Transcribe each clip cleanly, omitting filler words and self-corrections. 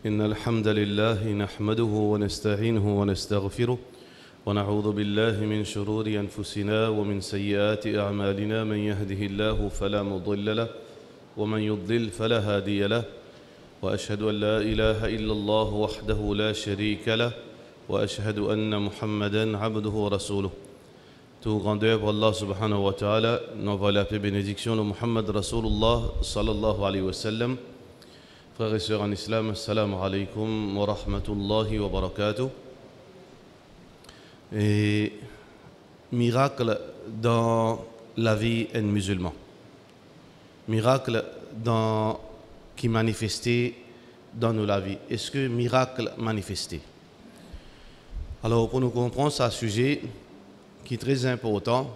إن الحمد لله نحمده ونستعينه ونستغفره ونعوذ بالله من شرور أنفسنا ومن سيئات أعمالنا من يهده الله فلا مضل له ومن يضلل فلا هادي له وأشهد أن لا إله إلا الله وحده لا شريك له وأشهد أن محمدا عبده ورسوله. Tout grandeur pour Allah subhanahu wa ta'ala, nous va la paix bénédiction de Muhammad Rasulullah sallallahu alayhi wa sallam. Frères et sœurs en islam, assalamu alaykum wa rahmatullahi wa barakatuh. Et miracle dans la vie d'un musulman. Miracle qui manifesté dans nos la vie. Est-ce que miracle manifesté? Alors pour nous comprendre ce sujet qui est très important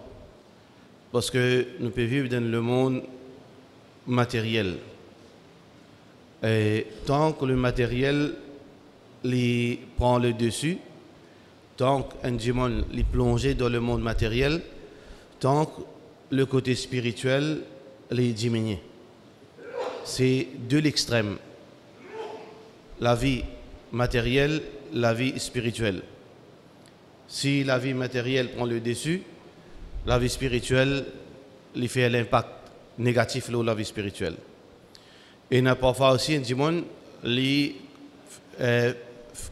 parce que nous pouvons vivre dans le monde matériel. Et tant que le matériel prend le dessus, tant qu'un démon est plongé dans le monde matériel, tant que le côté spirituel est diminué. C'est de l'extrême. La vie matérielle, la vie spirituelle. Si la vie matérielle prend le dessus, la vie spirituelle lui fait l'impact négatif sur la vie spirituelle. Et il y a parfois aussi un démon qui est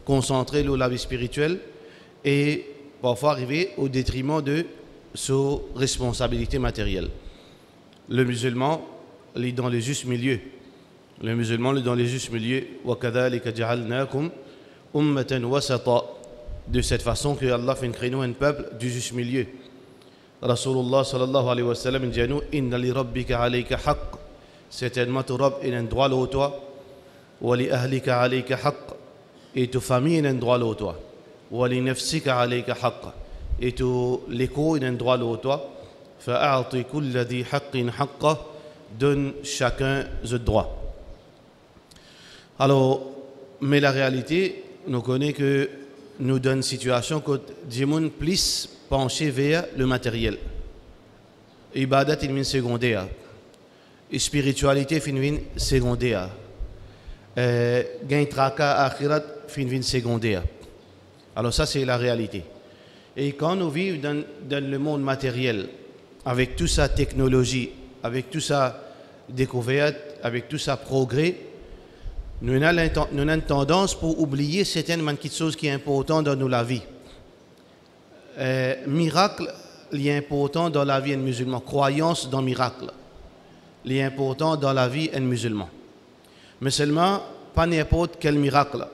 concentré sur la vie spirituelle et parfois arriver au détriment de ses responsabilités matérielles. Le musulman est dans le juste milieu. Le musulman est dans le juste milieu. وَكَذَلِكَ جَعَلْنَاكُمْ أُمَّةً وَسَطًا. De cette façon que Allah fait créer un peuple du juste milieu. Rasulullah sallallahu alayhi wa sallam dit à nous inna li rabbika alayka haqq. Certainement ton Rabb a un droit sur toi. Wa li ahlika alayka haqq. Et ta famille a un droit sur toi. Wa li nafsika alayka haqq. Et l'écho a un droit sur toi. Fa'a'ti kulli dhi haqqin haqqah. Donne chacun ce droit. Alors, mais la réalité, nous connaissons que nous donne une situation que Djimoun plus penché vers le matériel. Ibadat est une secondaire. Spiritualité est une secondaire. Gain traka akhirat est une secondaire. Alors ça c'est la réalité. Et quand nous vivons dans le monde matériel, avec toute sa technologie, avec toute sa découverte, avec tout sa progrès, nous avons une tendance pour oublier certaines choses qui sont importantes dans la vie. Miracle, il est important dans la vie d'un musulman. Croyance dans le miracle, il est important dans la vie d'un musulman. Mais seulement, pas n'importe quel miracle.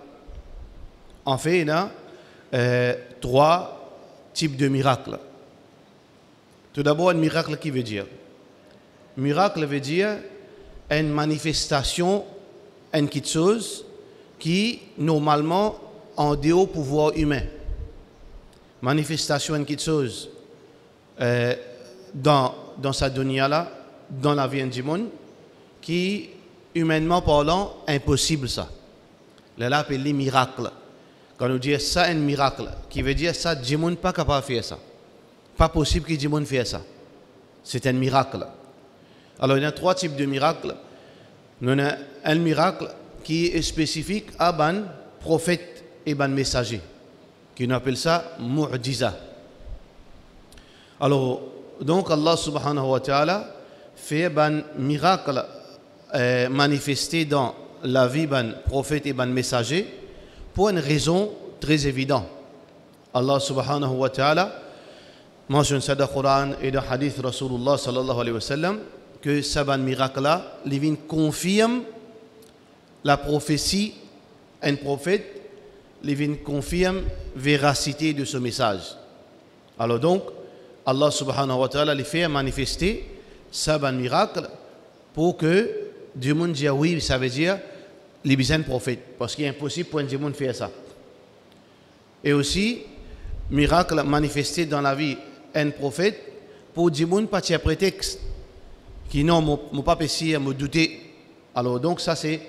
En fait, il y a 3 types de miracles. Tout d'abord, un miracle qui veut dire. Miracle veut dire une manifestation une petite chose qui, normalement, en dehors du pouvoir humain. Manifestation une petite chose dans sa dunya-là, dans la vie du monde, qui, humainement parlant, impossible ça. Là, on appelle les miracles. Quand on dit ça, un miracle, qui veut dire ça, le monde n'est pas capable de faire ça. Pas possible que le monde fasse ça. C'est un miracle. Alors, il y a 3 types de miracles. Nous avons un miracle qui est spécifique à ban prophète et ban messager, qui nous appelle ça mu'jiza. Alors, donc Allah subhanahu wa ta'ala fait ban miracle manifesté dans la vie ban prophète et ban messager pour une raison très évidente. Allah subhanahu wa ta'ala mentionne ça dans le Coran et dans le hadith Rasulullah sallallahu alayhi wa sallam que ce miracle-là, il confirme la prophétie, un prophète, il confirme la véracité de ce message. Alors donc, Allah subhanahu wa ta'ala les fait manifester ce miracle pour que Dieu monde dise oui, ça veut dire les besoin de prophète, parce qu'il est impossible pour un Dieu monde faire ça. Et aussi, miracle manifesté dans la vie un prophète pour Dieu monde pas tirer prétexte. Qui n'ont pas pu me douter. Alors donc ça c'est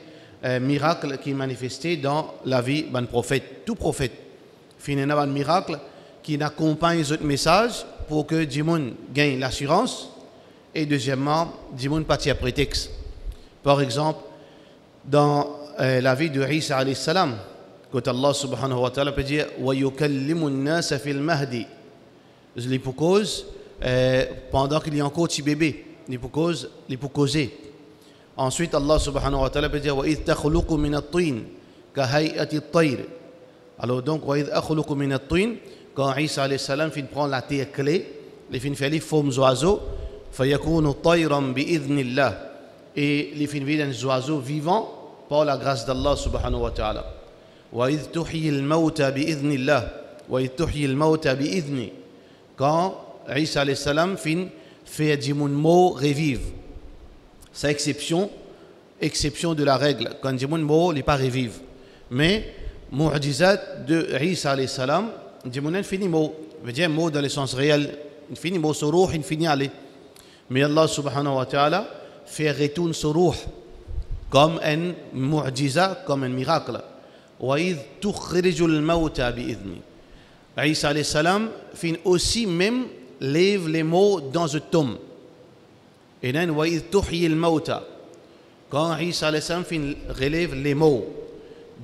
un miracle qui est manifesté dans la vie d'un prophète. Tout prophète. Finalement un miracle qui accompagne ce message pour que Djimoun gagne l'assurance et deuxièmement, Djimoun pas tirer prétexte. Par exemple, dans la vie de Isa alayhi salam, quand Allah subhanahu wa ta'ala peut dire wa yukallimu an-nas fil mahdi, les pour cause pendant qu'il y a encore petit bébé, les pour causer. Ensuite Allah subhanahu wa ta'ala peut dire wa idh takhluqu min at-tin ka hay'ati at-tayr. Alors donc wa idh akhluqu min at-tin, quand Isa alayhi salam fin prend la terre clé, les fin fait les formes oiseaux, fayakunu tayran bi idhnillah, et les fin viennent des oiseaux vivants par la grâce d'Allah subhanahu wa ta'ala. Wa idh tuhyi al-mauta bi idhnillah wa idh tuhyi al-mauta bi idhni, quand Isa alayhi salam fin fait des mots revivre. C'est exception de la règle. Quand des mots les pas revivre. Mais mu'jizat de Isa alayhi salam, des mots fini mot, veut dire mot dans le sens réel, fini mot suruh, fini aller. Mais Allah subhanahu wa ta'ala fait retourner suruh comme un mu'jiza, comme un miracle. Wa idh tukhrijul mauta bi idhni. Isa alayhi salam fin aussi même lève les mots dans le tombe. Et là, wa idh tuhyi al-mauta, quand Isa alayhi salam fin relève les mots.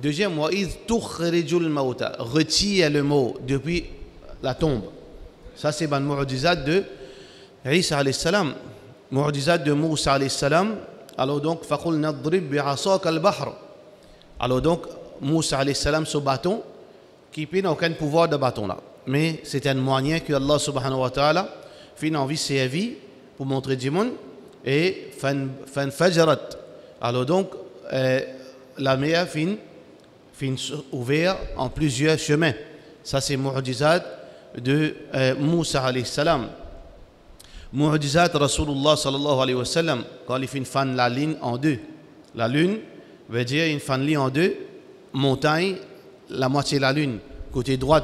Deuxième, wa idh tukhrijul mauta, retire le mot depuis la tombe. Ça c'est ban mu'jizat de Isa alayhi salam. Mu'jizat de Moussa alayhi salam. Alors donc, faqul nadrib bi'asaka al-bahr. Alors donc, Moussa alayhi salam ce bâton qui n'a aucun pouvoir de bâton là. Mais c'est un moyen que Allah subhanahu wa ta'ala fin envie servir pour montrer du monde et fan fajarat. Alors donc la mer fin ouvert en plusieurs chemins. Ça c'est mu'jizat de Moussa alayhi salam. Mu'jizat Rasulullah sallallahu alayhi wa sallam, quand il fin fan la ligne en deux. La lune veut dire une fan ligne en deux, montagne, la moitié de la lune côté droit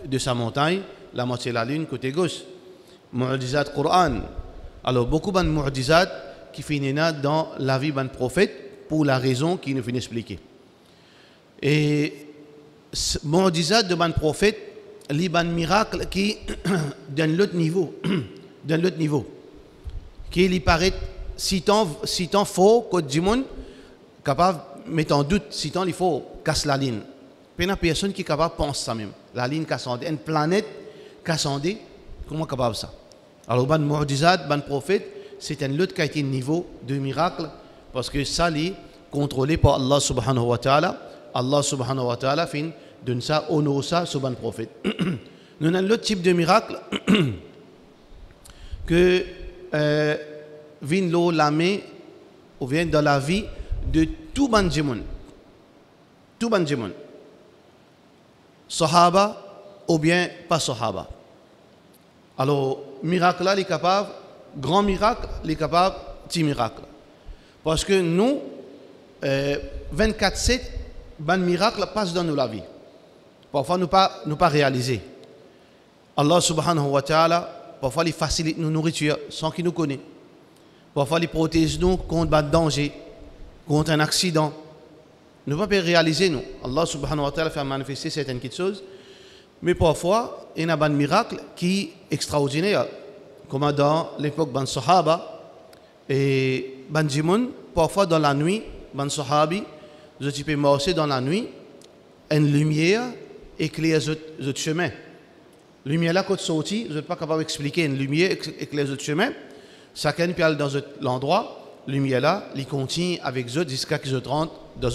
de sa montagne, la moitié de la lune côté gauche. Mu'jizat Qur'an. Alors beaucoup de mu'jizat qui finissent dans la vie d'un prophète pour la raison qu'il nous finit expliquer. Et mu'jizat de d'un prophète, les miracles qui d'un l'autre niveau, qui lui paraît si tant faux que du monde capable mettre en doute si tant il faut casse la ligne. Une personne qui est capable de penser ça même. La ligne cassandée, une planète cassandée, comment capable ça? Alors, ban mu'jizat, ban prophète, c'est un autre qualité de niveau de miracle parce que ça est contrôlé par Allah subhanahu wa ta'ala. Allah subhanahu wa ta'ala fin donne ça, honore ça sur ban prophète. Nous avons l'autre type de miracle que vient l'eau la main ou vient dans la vie de tout ban djimoun. Tout ban djimoun. Sahaba ou bien pas Sahaba. Alors, miracle là, il est capable, grand miracle, il est capable, petit miracle. Parce que nous, 24/7, ban miracle passe dans nos vie. Parfois, nous pas réaliser. Allah subhanahu wa ta'ala, parfois, il facilite nos nourriture sans qu'il nous connaisse. Parfois, il protège nous contre un danger, contre un accident. Nous ne pouvons pas réaliser, nous. Allah subhanahu wa ta'ala fait manifester certaines choses. Mais parfois, il y a un miracle qui est extraordinaire. Comme dans l'époque ban Sahaba et ban Jimoun, parfois dans la nuit, ban Sahabi, je peux marcher dans la nuit, une lumière éclaire le chemin. La lumière là, quand sorti, je ne suis pas capable d'expliquer. Une lumière éclaire le chemin. Chacun peut aller dans l'endroit. La lumière là, il continue avec eux jusqu'à ce qu'ils rentrent dans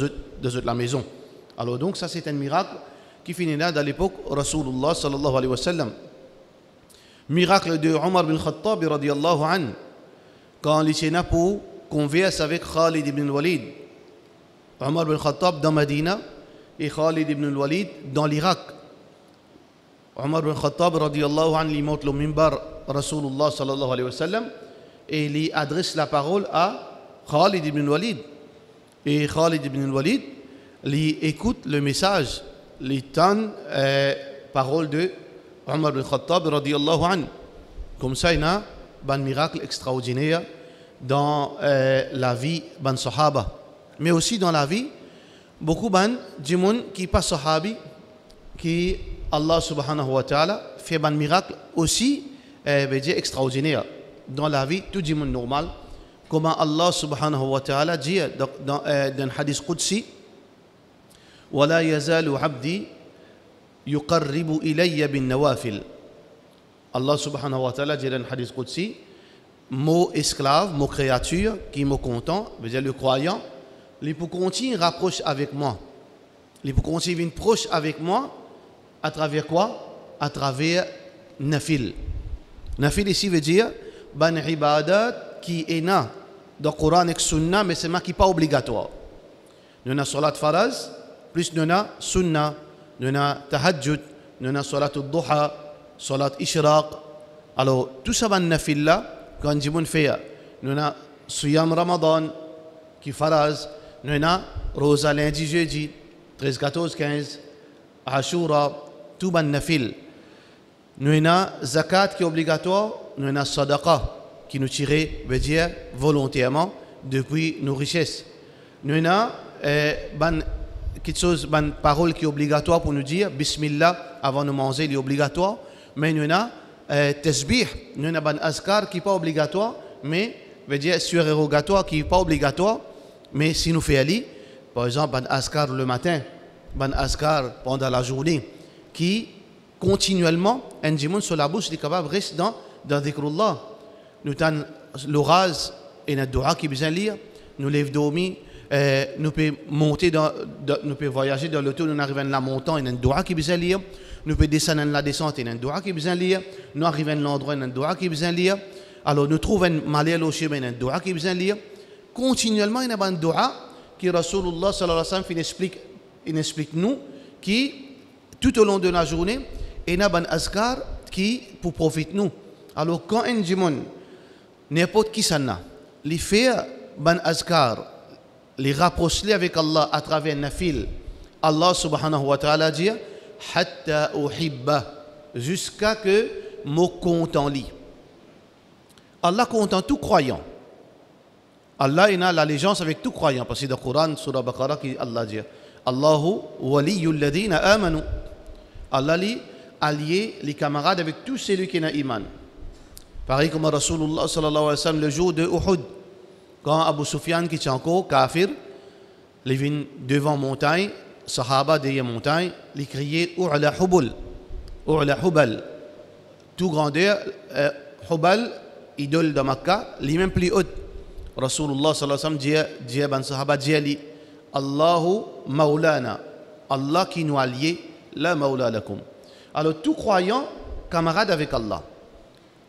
la maison. Alors donc, ça c'est un miracle qui finit là dans l'époque Rasulullah sallallahu alayhi wa sallam. Miracle de Omar bin Khattab radiyallahu anhu, quand il était là pour converser avec Khalid ibn Walid. Omar bin Khattab dans Medina et Khalid ibn Walid dans l'Irak. Omar bin Khattab radiyallahu anhu, il monte le minbar Rasulullah sallallahu alayhi wa sallam et il adresse la parole à Khalid ibn Walid. Et Khalid ibn Walid, il écoute le message, les paroles de Omar bin Khattab radiyallahu anhu. Comme ça, il y a un miracle extraordinaire dans la vie ban Sahaba. Mais aussi dans la vie, beaucoup ban djimoun qui pas Sahabi, qui Allah subhanahu wa ta'ala fait un miracle aussi extraordinaire dans la vie, tout djimoun normal. Comme Allah subhanahu wa ta'ala dit dans un hadith Qudsi, ولا يزال عبدي يقرب إلي بالنوافل. Allah subhanahu wa ta'ala dit dans le hadith Qudsi, mon esclave, mon créature, qui me content, veut dire le croyant, il peut continuer rapproche avec moi. Il peut continuer proche avec moi à travers quoi? À travers nafil. Nafil ici veut dire ban ibadat qui est na dans le Coran et Sunna, mais c'est qui n'est pas obligatoire. Nous avons salat faraz, plus nous avons sunna, nous avons tahajjud, nous avons salat al-duha, salat ishraq. Alors, tout ça, ban nafil là, quand on fait, nous avons suyam ramadan, qui faraz, nous avons rosa lundi, jeudi, 13, 14, 15, ashura, tout ban nafil. Nous avons zakat qui est obligatoire, nous avons sadaqa qui nous tire, veut dire volontairement, depuis nos richesses. Nous avons quelque chose, une parole qui est obligatoire pour nous dire Bismillah avant de manger, il est obligatoire. Mais nous avons tasbih, nous avons un azkar qui n'est pas obligatoire, mais veut dire surérogatoire qui n'est pas obligatoire. Mais si nous faisons, par exemple, un azkar le matin, un azkar pendant la journée, qui continuellement, un dimanche sur la bouche, est capable de rester dans dhikrullah. Nous avons l'oraz et notre dua qui besoin de lire. Nous lève dormi, nous pouvons monter, nous pouvons voyager dans l'auto, nous arrivons à la montagne, et notre dua qui besoin de lire. Nous pouvons descendre dans la descente, et notre dua qui besoin de lire. Nous arrivons à l'endroit, et notre dua qui besoin de lire. Alors nous trouvons un malheur au chemin, et notre dua qui besoin de lire. Continuellement, il y a un dua qui Rasulullah sallallahu alayhi wa sallam il explique nous, qui tout au long de la journée, il y a un azkar qui pour profiter nous. Alors quand un dimon, n'importe qui s'en a, les fait un azkar, les rapprocher avec Allah à travers nafil, Allah subhanahu wa ta'ala dit hatta uhibba, jusqu'à que mon content li. Allah content tout croyant. Allah il a l'allégeance avec tout croyant parce que dans le Coran surah Baqarah qui Allah dit Allahu waliyul ladina amanu. Allah li allié les camarades avec tous ceux qui ont iman. Pareil comme Rasulullah sallallahu alayhi wa sallam le jour de Uhud, quand Abu Sufyan qui était encore kafir, il vient devant montagne, Sahaba derrière montagne, il criait U'la Hubal, U'la Hubal, tout grandeur, Hubal, idole de Makkah, il est même plus haut. Rasulullah sallallahu alayhi wa sallam dit à Sahaba, dit Allahu Maulana, Allah qui nous allie, la Maula lakum. Alors tout croyant, camarade avec Allah.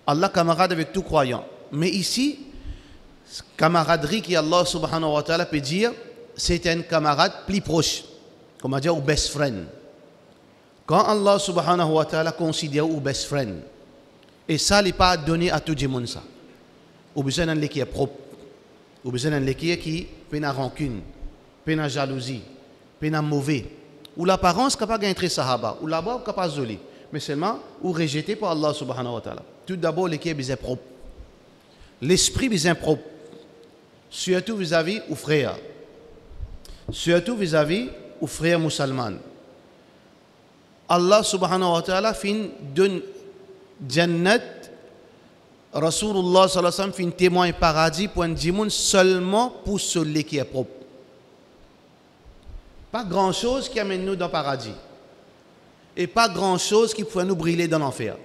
Allah camarade avec tout croyant. Mais ici, camaraderie qui Allah subhanahu wa ta'ala peut dire, c'est un camarade plus proche. Comme on dit, ou best friend. Quand Allah subhanahu wa ta'ala considère ou best friend, et ça n'est pas donné à tout le monde ça. Ou besoin d'un qui est propre. Ou besoin d'un qui peut la rancune, peut la jalousie, peut la mauvais. Ou l'apparence capable d'être sahaba, ou là-bas capable de zoler. Mais seulement, ou rejeté par Allah subhanahu wa ta'ala. Tout d'abord, l'équipe est propre. L'esprit est propre. Surtout vis-à-vis aux frères. Surtout vis-à-vis aux frères musulmans. Allah subhanahu wa ta'ala fin d'un jannat. Rasulullah sallallahu alayhi wa sallam fin témoin paradis pour un djimoun seulement pour celui qui est propre. Pas grand-chose qui amène nous dans le paradis. Et pas grand-chose qui pourrait nous brûler dans l'enfer.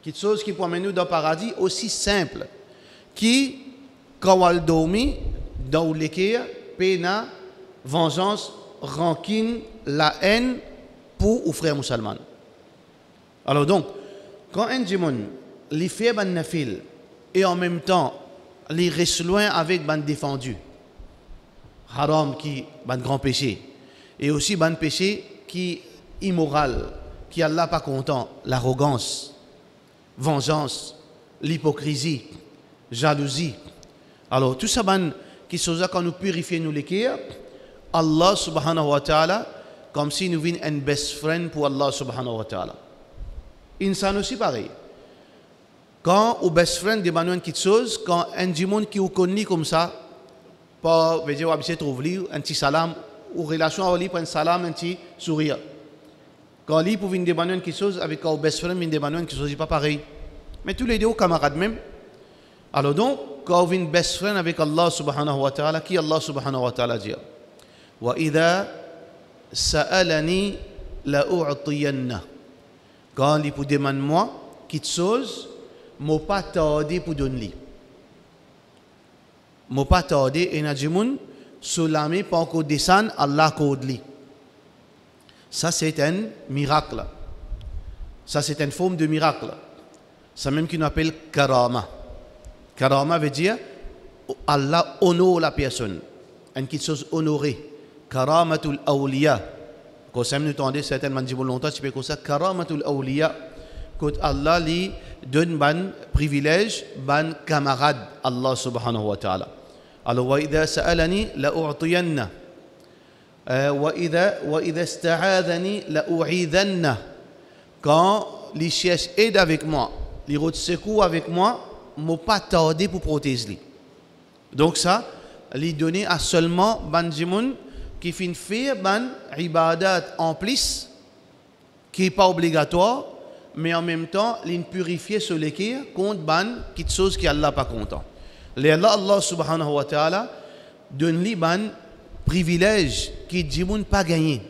Quelque chose qui pourrait amener nous dans le paradis aussi simple. Qui, quand on dormi, dans l'équerre, pena, vengeance, rancune, la haine pour les frères musulmans. Alors donc, quand un djimoun, les fait ban nafil, et en même temps, les reste loin avec ban défendu, haram qui ban grand péché, et aussi ban péché qui immoral, qui Allah pas content, l'arrogance, vengeance, l'hypocrisie, jalousie. Alors tout ça qui sont quand nous purifions nous l'équerre, Allah subhanahu wa ta'ala, comme si nous vînes un best friend pour Allah subhanahu wa ta'ala. Insan aussi pareil. Quand au best friend demande quelque chose, quand un dimon qui vous connaît comme ça, pas veut dire que trouve lui un petit salam ou relation avec lui un salam un petit sourire. Quand lui pour venir demander quelque chose avec un best friend, il demande quelque chose, c'est pas pareil. Mais tous les deux camarades même. Alors donc, quand on vient best friend avec Allah subhanahu wa ta'ala, qui Allah subhanahu wa ta'ala dit wa idha sa'alani la u'tiyanna. Quand il pour demande moi quelque chose, moi pas tardé pour donner. Moi pas tardé et na jimoun solame pas encore descendre Allah kodli. Ça c'est un miracle. Ça c'est une forme de miracle. Ça même qu'on appelle karama. Karama veut dire Allah honore la personne. Une quelque chose honorée. Karamatul awliya. Quand ça nous tendait certainement dit longtemps, tu peux dire ça. Karamatul awliya. Quand Allah lui donne ban privilège, ban camarade Allah subhanahu wa ta'ala. Alors wa idha sa'alani la u'tiyanna. Wa idha ista'adhani la u'idhanna. Quand les cherchent aide avec moi, les routes secours avec moi, m'ont pas tardé pour protéger. Donc ça, les donner à seulement ban jimoun qui fin faire ban ibadat en plus, qui n'est pas obligatoire, mais en même temps, les purifier sur les cœurs contre ban quelque chose qui Allah pas content. Allah subhanahu wa ta'ala donne les ban privilèges qui jimoun pas gagné.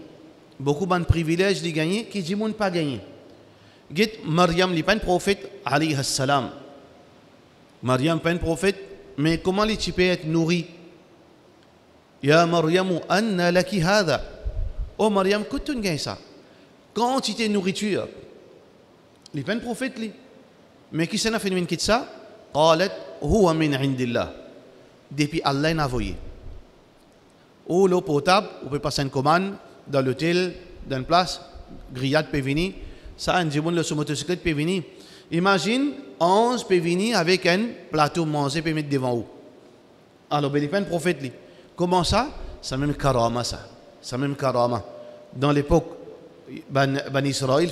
Beaucoup ban privilèges les gagner qui jimoun pas gagné. Git Maryam li pas un prophète alayhi salam. Maryam pas un prophète, mais comment les tu peux être nourri? Ya Maryamu anna laki hadha. Oh Maryam, que tu gagnes ça? Quantité de nourriture. Il pas un prophète li. Mais qui s'en a fait une quitte ça? Qalat huwa min indillah. Depuis Allah n'a envoyé. Ou l'eau potable, on peut passer une commande dans l'hôtel, dans une place, grillade peut venir. Ça, un jimoun le motocyclette peut venir. Imagine, 11 peut venir avec un plateau manger peut mettre devant vous. Alors, il n'y a pas un prophète. Comment ça? C'est même karama ça. C'est même karama. Dans l'époque, Ban Israël,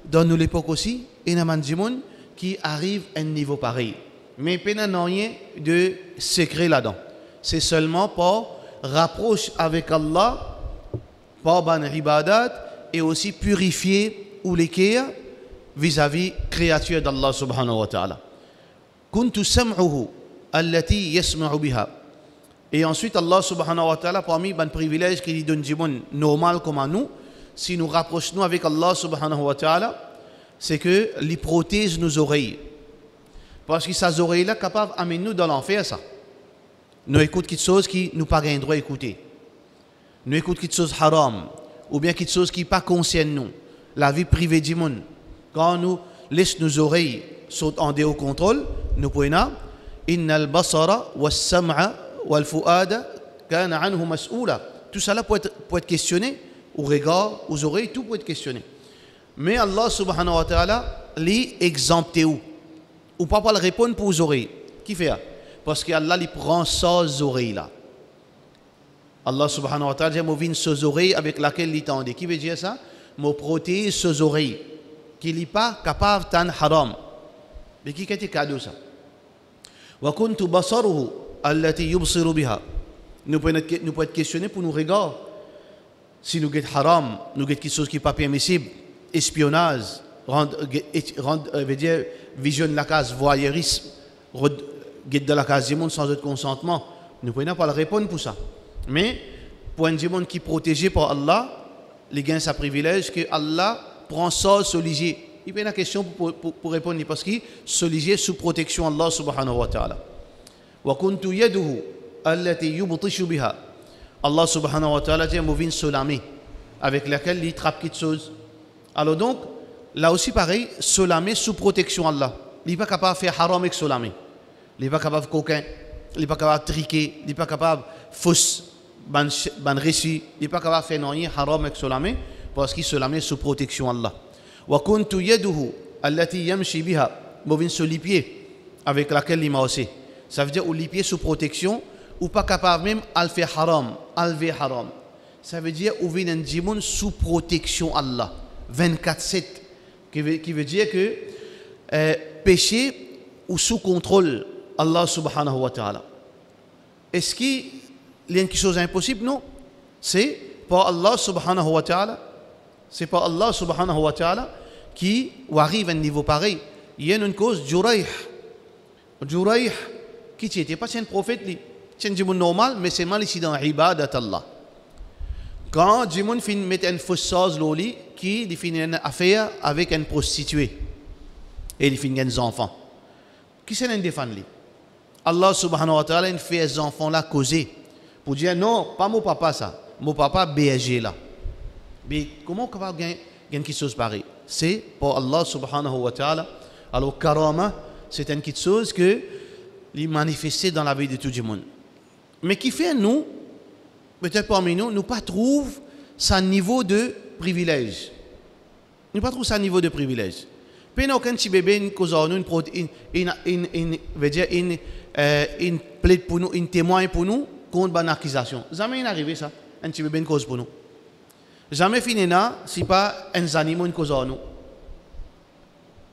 dans nous l'époque aussi, il y a un jimoun qui arrive à un niveau pareil. Mais il n'y a rien de secret là-dedans. C'est seulement pour rapprocher avec Allah, pour ban ibadat et aussi purifier ou les cœurs vis-à-vis créature d'Allah subhanahu wa ta'ala. Kuntu sam'uhu allati yasma'u biha. Et ensuite Allah subhanahu wa ta'ala parmi ban privilège qui lui donne jimoun normal comme à nous, si nous rapprochons avec Allah subhanahu wa ta'ala, c'est que les protège nos oreilles. Parce que ces oreilles-là capables d'amener nous dans l'enfer ça. Nous écoutons quelque chose qui nous pas gain droit d'écouter. Nous écoutons quelque chose haram ou bien quelque chose qui n'est pas concerne nous. La vie privée du monde. Quand nous laissons nos oreilles sauter en dehors contrôle, nous pouvons innal basara was sam'a wal fuada kana anhu mas'oula. Tout cela peut être questionné au regard, aux oreilles, tout peut être questionné. Mais Allah subhanahu wa ta'ala les exempté ou pas le répondre pour les oreilles. Qui fait ça? Parce qu'Allah il prend ses oreilles là. Allah subhanahu wa ta'ala dit moi ses oreilles avec laquelle il tendait. Qui veut dire ça? Moi protège ses oreilles qu'il n'est pas capable de haram. Mais qui était cadeau ça? Wa kuntu basaruhu allati yubsiru biha. Nous pouvons être questionnés pour nous regarder. Si nous avons haram, nous avons quelque chose qui n'est pas permissible, espionnage, veut dire vision de la case, voyeurisme, guide de la case du monde sans autre consentement, nous ne pouvons pas le répondre pour ça. Mais pour un monde qui est protégé par Allah, il gagne sa privilège que Allah prend ça solidier. Il y a une question pour répondre parce qu'il solidier sous protection Allah subhanahu wa ta'ala. Wa kuntu yaduhu allati yubtishu biha. Allah subhanahu wa ta'ala dit mouvin solami avec laquelle il trappe quelque chose. Alors donc là aussi pareil, solami sous protection Allah. Il n'est pas capable de faire haram avec solami. Il n'est pas capable de coquin, il n'est pas capable de triquer, il n'est pas capable de fausse, ban récit, il n'est pas capable de faire rien haram avec solami parce qu'il solami sous protection Allah. Wa kuntu yaduhu allati yamshi biha, mouvin sur les pieds avec laquelle il m'a aussi. Ça veut dire ou les pieds sous protection ou pas capable même à le faire haram, à lever haram. Ça veut dire ou vient un djimoun sous protection Allah 24/7 qui veut dire que péché ou sous contrôle Allah subhanahu wa ta'ala. Est-ce qu'il y a quelque chose d'impossible? Non. C'est par Allah subhanahu wa ta'ala. C'est par Allah subhanahu wa ta'ala qui arrive à un niveau pareil. Il y a une cause, Jurayh. Jurayh, qui n'était pas un prophète, c'est un djimoun normal, mais c'est mal ici dans Ibadat Allah. Quand Jimoun fin met une fausse sauce loli qui il finit une affaire avec une prostituée et il finit des enfants. Qui c'est un défendre lui? Allah subhanahu wa ta'ala il fait ces enfants là causer pour dire non, pas mon papa ça. Mon papa BG là. Mais comment on va gagner quelque chose pareil? C'est pour Allah subhanahu wa ta'ala. Alors karama, c'est une petite chose que il manifesté dans la vie de tout le monde. Mais qui fait nous, peut-être parmi nous, nous pas trouve sa niveau de privilège. Nous pas trouve sa niveau de privilège. Puis nous aucun petit bébé une cause une veut dire une plaide pour nous, une témoin pour nous contre une accusation. Jamais arrivé ça, un petit bébé une cause pour nous. Jamais fini là si pas un animal une cause nous.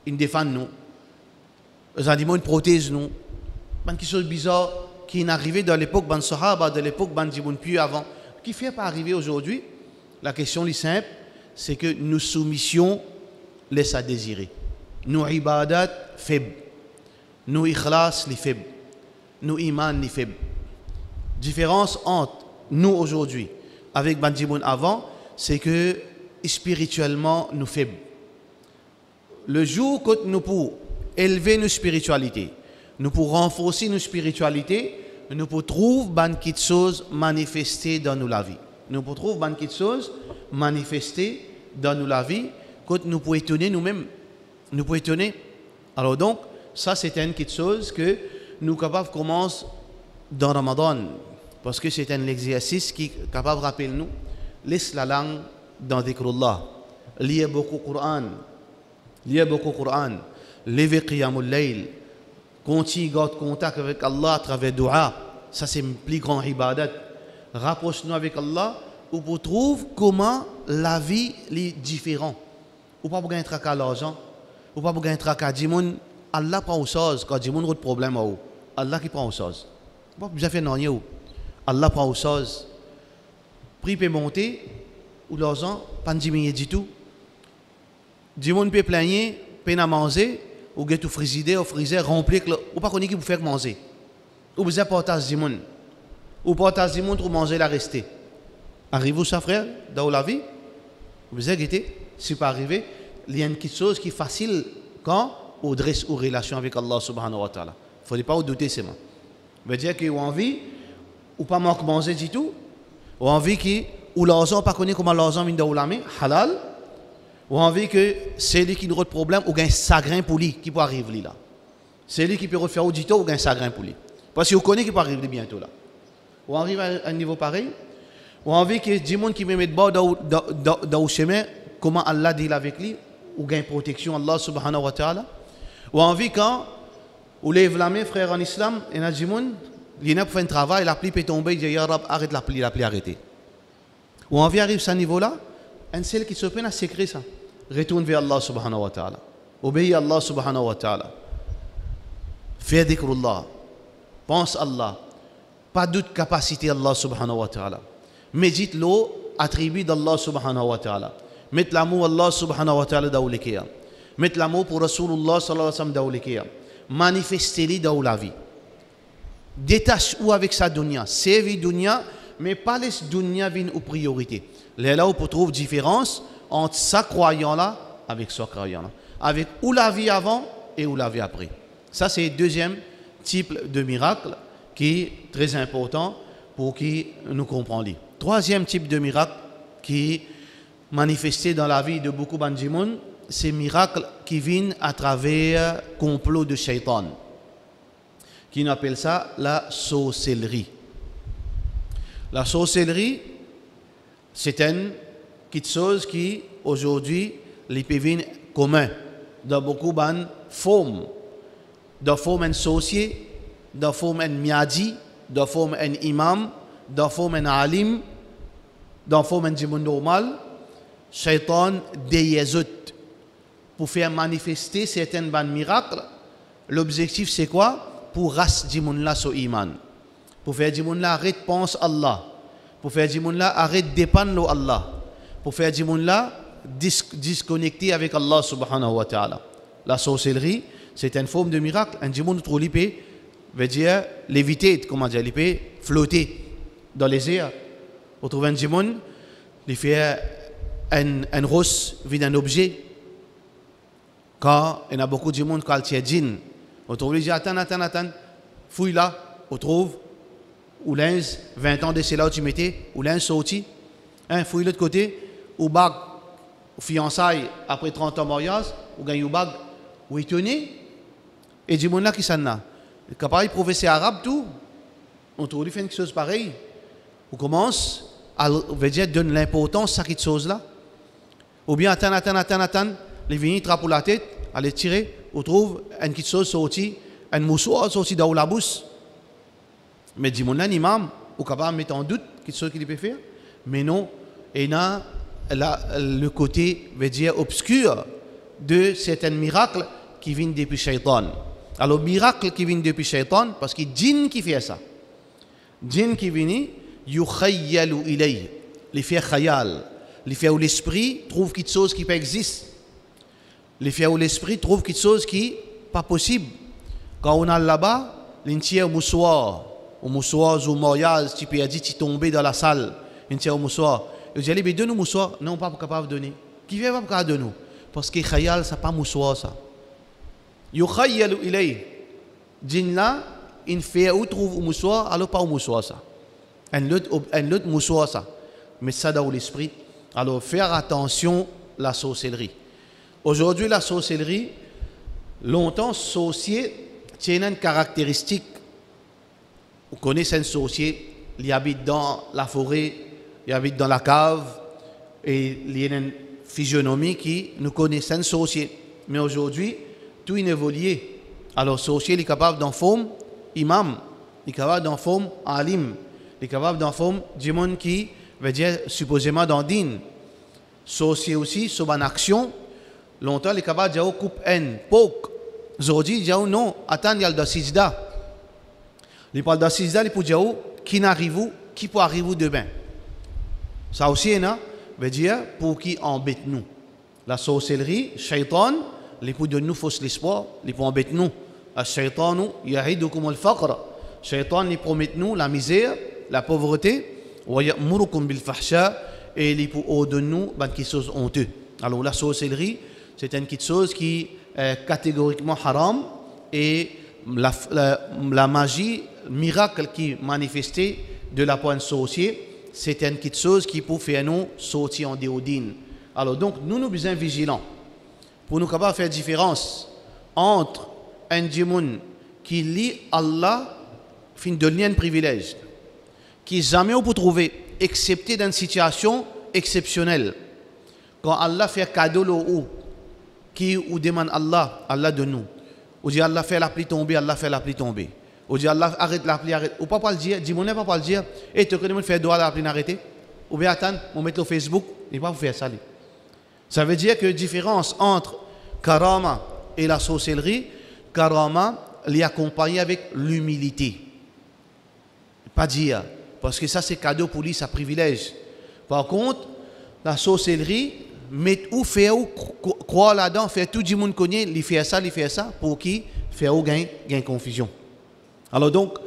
Une défend nous. Les animaux une protège nous. Quelque chose de bizarre qui est arrivé dans l'époque ban Sahaba, de l'époque ban Djiboun puis avant, qui fait pas arriver aujourd'hui. La question est simple, c'est que nous soumission laisse à désirer. Nous ibadat faibles, nous ikhlas les faibles, nous iman les faibles. Différence entre nous aujourd'hui avec ban Djiboun avant, c'est que spirituellement nous faibles. Le jour que nous pouvons élever nos spiritualités, nous pouvons renforcer nos spiritualités, nous pouvons trouver quelque chose manifesté dans nos vie. Nous pouvons trouver quelque chose manifesté dans nos vie, quand nous pouvons étonner nous-mêmes. Nous pouvons étonner. Alors donc, ça c'est une petite chose que nous sommes capables de commencer dans Ramadan, parce que c'est un exercice qui est capable de rappeler nous, laisse la langue dans dhikrullah, lire beaucoup Coran, lever qiyamul layl, continue garde contact avec Allah à travers dua, ça c'est une plus grande ibadat. Rapproche-nous avec Allah ou pour trouver comment la vie est différente. Ou pas pour gagner tracas l'argent, ou pas pour gagner tracas Djimoun, Allah prend aux choses quand Djimoun a des problèmes à vous. Allah qui prend aux choses. Pas besoin faire non Allah prend aux choses. Prix peut monter ou l'argent pas diminuer du tout. Djimoun peut plaigner, peine à manger, ou get tout frigidaire, au freezer rempli ou pas connaît qui vous faire manger. Ou besoin portage Djimoun. Ou portage Djimoun pour manger la rester. Arrive-vous ça frère dans la vie? Vous avez guetté, si pas arrivé, il y a une petite chose qui est facile quand on dresse aux relations avec Allah subhanahu wa ta'ala. Il ne faut pas vous douter c'est moi. Ça veut dire que vous avez envie, ou pas manque manger du tout, ou envie que, ou l'argent, pas connaît comment l'argent vient de la main, halal, ou envie que c'est lui qui nous a de problème, ou gagne sagrin pour lui, qui peut arriver là. C'est lui qui peut refaire au dito, ou gagne sagrin pour lui. Parce que vous connaissez qui peut arriver bientôt là. Ou arrive à un niveau pareil, ou envie que des gens qui me mettent bas dans le chemin, comment Allah dit avec lui, ou gagne protection Allah subhanahu wa ta'ala. Ou envie quand, ou lève la main, frère en islam, et a des gens, il y a un travail, la pluie peut tomber, il dit Ya Rab, arrête la pluie arrêtée. Ou envie arrive à ce niveau-là, un seul qui se peine à s'écrire ça. Retourne vers Allah subhanahu wa ta'ala. Obéis à Allah subhanahu wa ta'ala. Fais dhikrullah. Pense Allah. Pas d'autre capacité Allah subhanahu wa ta'ala. Médite l'eau attribut d'Allah subhanahu wa ta'ala. Mets l'amour Allah subhanahu wa ta'ala dans le cœur. Mets l'amour pour Rasulullah sallallahu alayhi wa sallam dans le cœur. Manifestez-le dans la vie. Détache-vous avec sa dunya. Servis dunya, mais pas laisse dunya venir aux priorités. Là où on trouve différence entre sa croyant là avec sa croyant là. Avec où la vie avant et où la vie après. Ça c'est le deuxième type de miracle qui est très important pour qui nous comprenions. Troisième type de miracle qui est manifesté dans la vie de beaucoup de gens, c'est miracle qui viennent à travers complot de shaitan, qui nous appelle ça la sorcellerie. La sorcellerie, c'est une petite chose qui aujourd'hui les pévines commun dans beaucoup de formes, dans forme un sorcier, dans forme un miadi, dans forme un imam, dans forme un alim, dans forme un djimoun normal, shaitan déyezut pour faire manifester certains miracles. L'objectif c'est quoi? Pour ras djimoun la so iman, pour faire djimoun la arrête pense Allah, pour faire djimoun la arrête dépendre de Allah, pour faire djimoun la disconnecter avec Allah subhanahu wa ta'ala. La sorcellerie c'est une forme de miracle. Un djimoun trop lipé veut dire léviter, comment dire, lipé, flotter dans les airs. On trouve un djimoun il fait un rose vide un objet. Quand il y a beaucoup de monde qui a djinn, on trouve les gens, attends, fouille là, on trouve, ou l'un, 20 ans de c'est là où tu mettais, ou l'un sorti, fouille l'autre côté, ou bag, fiançailles après 30 ans de mariage, ou gagne ou bag, ou étonné, et du monde là qui s'en a. Capable de professeur arabe, tout, on trouve lui fait quelque chose pareil. On commence à donner l'importance à cette chose-là. Ou bien, attends, les vignes trappent pour la tête, aller tirer, on trouve une petite chose sortie, un moussoir sorti dans la bouche. Mais dis-moi, l'imam, ou capable de mettre en doute quelque chose qu'il peut faire. Mais non, il y a le côté, obscur de certains miracles qui viennent depuis Shaitan. Alors, miracle qui vient depuis Shaitan, parce que djinn qui fait ça. Djinn qui vient, yukhayyalu ilayh, les fait khayal. Les fait où l'esprit trouve quelque chose qui peut exister. Les fait où l'esprit trouve quelque chose qui n'est pas possible. Quand on a là-bas, l'entier au moussoir ou mariage, tu peux dire, tu tombes dans la salle, l'entier au moussoir. Et vous allez me donner un moussoir? Non, pas capable de donner. Qui vient pas capable de nous? Parce que khayal, ça n'est pas moussoir, ça. Yukhayyalu ilayh. Djinn là, il fait où trouve un moussoir, alors pas un moussoir, ça. Un autre moussoir, ça. Mais ça dans l'esprit. Alors, faire attention à la sorcellerie. Aujourd'hui, la sorcellerie, longtemps, sorcier, tient une caractéristique. Vous connaissez un sorcier, il habite dans la forêt, il habite dans la cave, et il y a une physionomie qui nous connaît un sorcier. Mais aujourd'hui, tout est évolué. Alors, sorcier, il est capable d'en forme imam, il est capable d'en forme alim, il est capable d'en forme du monde qui veut dire supposément dans din. Sorcier aussi, sur une action, longtemps, il est capable de dire coupe haine, poke. Aujourd'hui, il dit non, attends, il y a le sijda. Il parle de sijda, il peut dire qui n'arrive, qui peut arriver demain. Ça aussi, veut dire pour qui embête nous. La sorcellerie, Shaitan, il peut donner nous fausse l'espoir, il peut embêter nous. Shaitan, yahidukum al-faqr. Shaitan, il promet nous la misère, la pauvreté. وَيَأْمُرُكُمْ بِالْفَحْشَاءِ et il peut ordonner nous quelque chose honteux. Alors la sorcellerie, c'est une petite chose qui est catégoriquement haram et la magie, le miracle qui est manifesté de la part d'un sorcier, c'est une petite chose qui peut faire nous sortir en déodine. Alors donc, nous sommes besoin vigilants pour nous capables de faire différence entre un démon qui lit Allah, fin de lien de privilège, qui jamais on peut trouver, excepté dans une situation exceptionnelle. Quand Allah fait cadeau ou qui ou demande Allah, Allah de nous. Ou dit Allah fait la pluie tomber, Allah fait la pluie tomber. Ou dit Allah arrête la pluie, arrête. Ou pas le dire, dis mon pas pas le dire. Et tu connais faire droit la pluie arrêter. Ou bien attendre, on met au Facebook, il va vous faire ça. Ça veut dire que la différence entre karama et la sorcellerie, karama l'y accompagne avec l'humilité. Pas dire. Parce que ça, c'est cadeau pour lui, ça privilège. Par contre, la sorcellerie, met ou faire ou croire là-dedans, faire tout le monde connaît, il fait ça, pour qui faire ou gain confusion. Alors donc,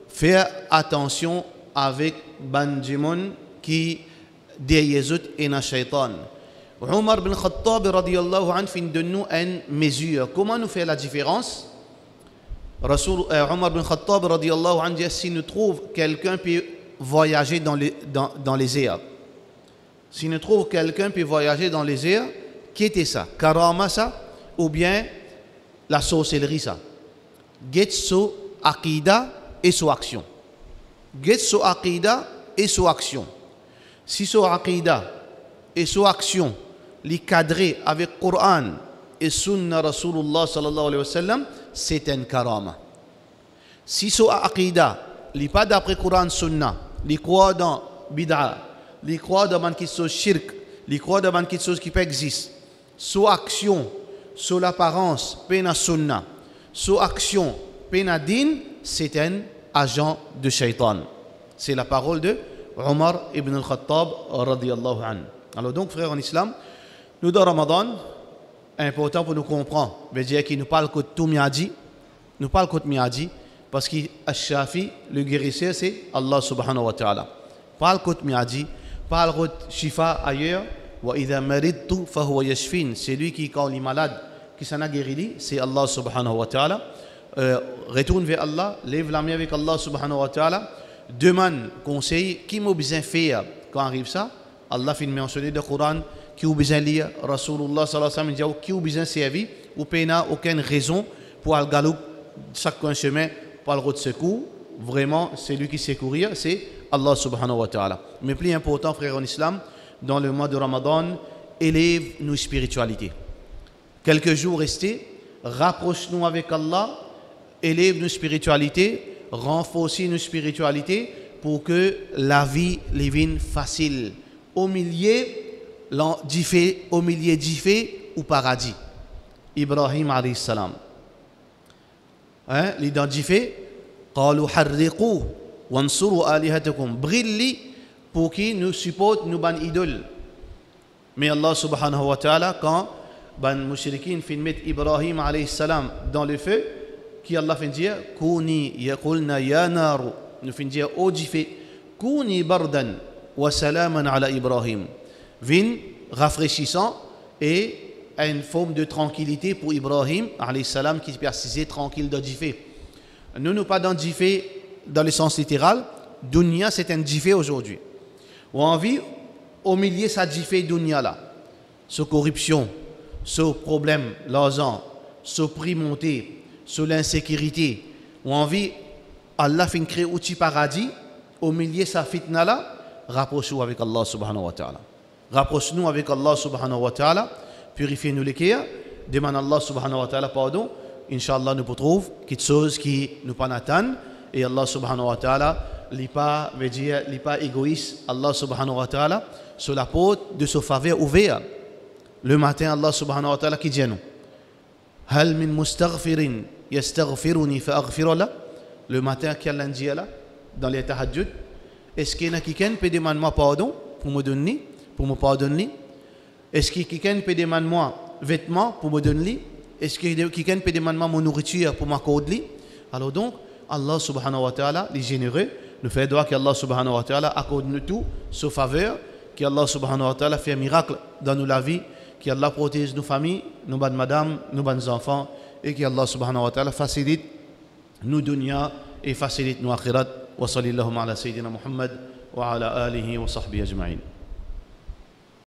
faire attention avec Banjimon qui déyezut et na shaitan. Omar bin Khattab radiyallahu anhu fin de nous une mesure. Comment nous faire la différence? Omar bin Khattab radiyallahu anhu dit si nous trouve quelqu'un peut voyager dans les airs. Si nous trouve quelqu'un peut voyager dans les airs, qui était ça? Karama ça ou bien la sorcellerie ça? Get so aqida et so action. Get so aqida et so action. Si so aqida et so action les cadrer avec Coran et Sunna Rasulullah sallallahu alayhi wa sallam, c'est un karama. Si so aqida li pas d'après Coran Sunna, li croit dans bid'a, li croit dans quelque chose shirk, li croit dans quelque chose qui peut exister. Sous action, sous l'apparence, pena Sunna, sous action, pena din, c'est un agent de shaitan. C'est la parole de Omar ibn al-Khattab radiyallahu anhu. Alors donc frères en islam, nous dans Ramadan, important pour nous comprendre, veut dire qu'il nous parle que tout miadi, nous parle que miadi. Parce que Al-Shafi, le guérisseur, c'est Allah subhanahu wa ta'ala. Parle côté miadi, Pas le shifa ailleurs. Wa idha maridtu fahuwa yashfin. C'est lui qui, quand il est malade, qui s'en a guéri, c'est Allah subhanahu wa ta'ala. Retourne vers Allah, lève la main avec Allah subhanahu wa ta'ala, demande conseil, qui m'a besoin faire quand arrive ça. Allah fait mentionner dans le Coran, qui a besoin lire, Rasulullah sallallahu alayhi wa sallam dit, qui a besoin servir, ou n'a aucune raison pour aller galoup chaque chemin, pour le route de secours. Vraiment, c'est lui qui secourir, c'est Allah subhanahu wa ta'ala. Mais plus important, frère en islam, dans le mois de Ramadan, élève nos spiritualités. Quelques jours restés, rapproche-nous avec Allah, élève nos spiritualités, renforce nos spiritualités pour que la vie devienne facile. Au milieu d'Ifé ou paradis. Ibrahim alayhi salam. Les dents d'Ifé, قالوا حرقوا وانصروا آلهتكم. Brille pour qui nous supporte nous ban idole. Mais Allah subhanahu wa ta'ala, quand ban mushrikin fin met Ibrahim alayhi salam dans le feu, qui Allah fait dire Kouni yaqulna ya naru, nous fait dire ô Jifé, Kouni bardan wa salaman ala Ibrahim. Vin rafraîchissant et une forme de tranquillité pour Ibrahim alayhi salam qui persistait tranquille dans Jifé. Nous pas dans Jifé dans le sens littéral, dunya c'est un Jifé aujourd'hui. Ou on vit au milieu de cette Jifé dunya là, ce corruption, ce problème, l'argent, ce prix monté, sur l'insécurité, où on vit, Allah fait créer un petit paradis, au milieu de sa fitna là, rapproche-nous avec Allah subhanahu wa ta'ala. Rapproche-nous avec Allah subhanahu wa ta'ala, purifiez-nous les cœurs, demande Allah subhanahu wa ta'ala pardon, Inch'Allah nous retrouvons quelque chose qui nous pas n'attend, et Allah subhanahu wa ta'ala, n'est pas égoïste, Allah subhanahu wa ta'ala, sur la porte de sa faveur ouverte. Le matin, Allah subhanahu wa ta'ala qui dit à nous, Hal min mustaghfirin yastaghfiruni fa'aghfir la. Le matin, qu'Allah dit là, dans les tahajjud, est-ce qu'il y a quelqu'un qui peut demander moi pardon pour me donner, pour me pardonner? Est-ce qu'il y a quelqu'un qui peut demander moi vêtements pour me donner? Est-ce qu'il y a quelqu'un qui peut demander moi mon nourriture pour m'accorder? Alors donc, Allah subhanahu wa ta'ala, les généreux, nous fait droit qu'Allah subhanahu wa ta'ala accorde nous tout, sauf faveur, qu'Allah subhanahu wa ta'ala fait un miracle dans nos la vie, qu'Allah protège nos familles, nos bonnes madames, nos bonnes enfants, et qu'Allah subhanahu wa ta'ala facilite nos dunya et facilite nos akhirat. Wa sallallahu ala sayyidina Muhammad wa ala alihi wa sahbihi ajma'in.